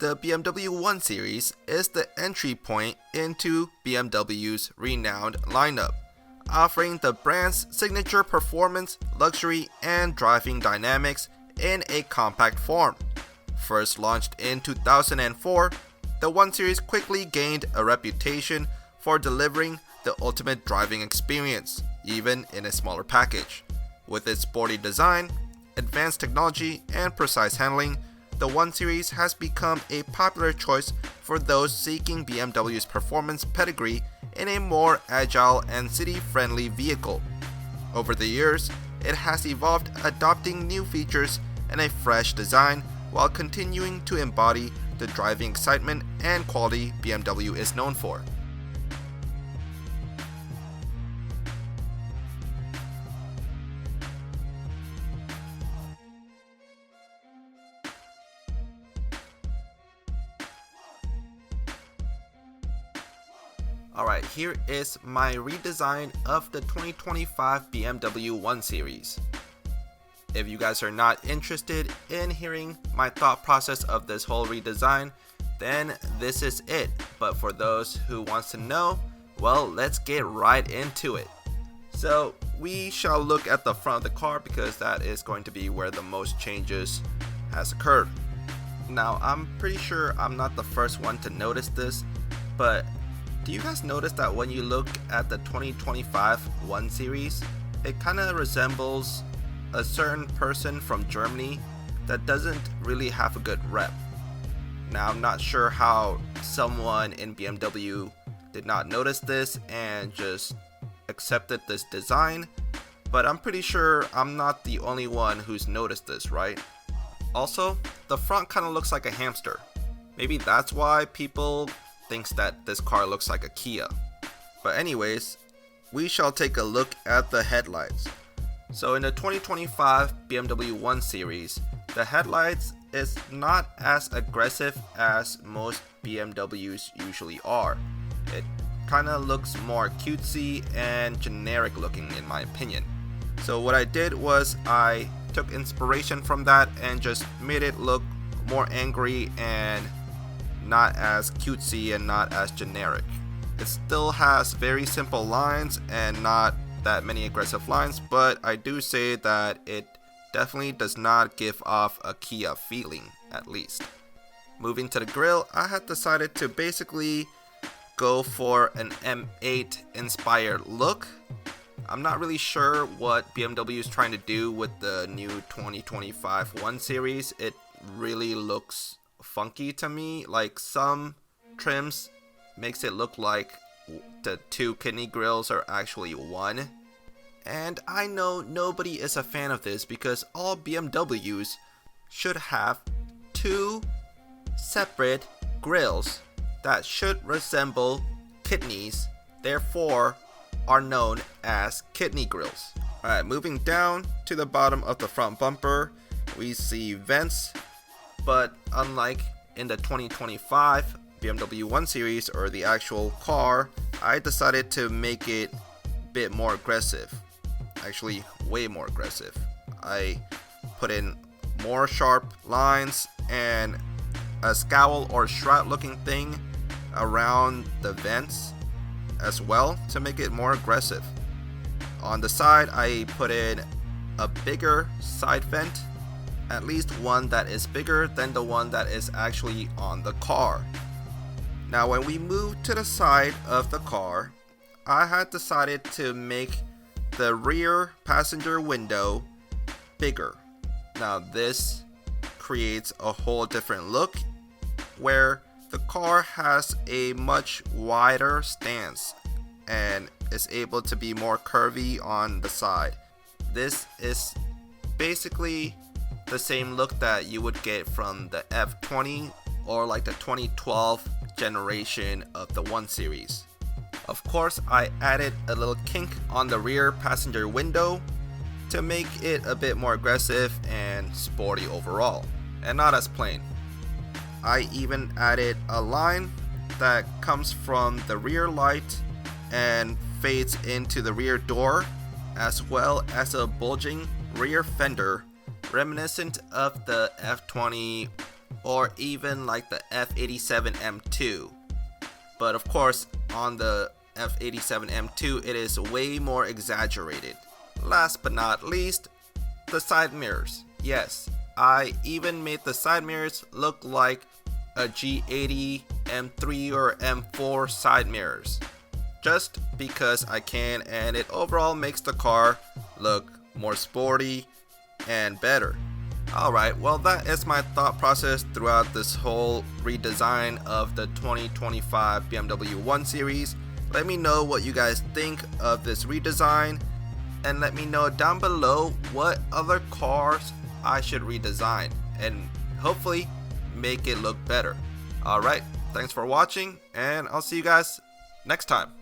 The BMW 1 Series is the entry point into BMW's renowned lineup, offering the brand's signature performance, luxury, and driving dynamics in a compact form. First launched in 2004, the 1 Series quickly gained a reputation for delivering the ultimate driving experience, even in a smaller package. With its sporty design, advanced technology, and precise handling, the 1 Series has become a popular choice for those seeking BMW's performance pedigree in a more agile and city-friendly vehicle. Over the years, it has evolved, adopting new features and a fresh design while continuing to embody the driving excitement and quality BMW is known for. Alright, here is my redesign of the 2025 BMW 1 Series. If you guys are not interested in hearing my thought process of this whole redesign, then this is it. But for those who wants to know, well, let's get right into it. So we shall look at the front of the car because that is going to be where the most changes has occurred. Now, I'm pretty sure I'm not the first one to notice this, but do you guys notice that when you look at the 2025 1 Series, it kind of resembles a certain person from Germany that doesn't really have a good rep? Now, I'm not sure how someone in BMW did not notice this and just accepted this design, but I'm pretty sure I'm not the only one who's noticed this, right? Also, the front kind of looks like a hamster. Maybe that's why people thinks that this car looks like a Kia. But anyways, we shall take a look at the headlights. So in the 2025 BMW 1 Series, the headlights is not as aggressive as most BMWs usually are. It kind of looks more cutesy and generic looking in my opinion. So what I did was I took inspiration from that and just made it look more angry and not as cutesy and not as generic. It still has very simple lines and not that many aggressive lines, but I do say that it definitely does not give off a Kia feeling, at least. Moving to the grille, I had decided to basically go for an M8 inspired look. I'm not really sure what BMW is trying to do with the new 2025 1 Series. It really looks funky to me. Like, some trims makes it look like the two kidney grills are actually one, and I know nobody is a fan of this because all BMWs should have two separate grills that should resemble kidneys, therefore are known as kidney grills. Alright, moving down to the bottom of the front bumper, we see vents. But unlike in the 2025 BMW 1 Series or the actual car, I decided to make it a bit more aggressive. Actually, way more aggressive. I put in more sharp lines and a scowl or shroud looking thing around the vents as well to make it more aggressive. On the side, I put in a bigger side vent, at least one that is bigger than the one that is actually on the car. Now when we move to the side of the car, I had decided to make the rear passenger window bigger. Now this creates a whole different look where the car has a much wider stance and is able to be more curvy on the side. This is basically the same look that you would get from the F20 or like the 2012 generation of the 1 Series. Of course, I added a little kink on the rear passenger window to make it a bit more aggressive and sporty overall, and not as plain. I even added a line that comes from the rear light and fades into the rear door, as well as a bulging rear fender reminiscent of the F20 or even like the F87 M2. But of course, on the F87 M2, it is way more exaggerated. Last but not least, the side mirrors. Yes, I even made the side mirrors look like a G80 M3 or M4 side mirrors, just because I can, and it overall makes the car look more sporty and better. Alright, well, that is my thought process throughout this whole redesign of the 2025 BMW 1 Series. Let me know what you guys think of this redesign, and let me know down below what other cars I should redesign and hopefully make it look better. Alright, thanks for watching, and I'll see you guys next time.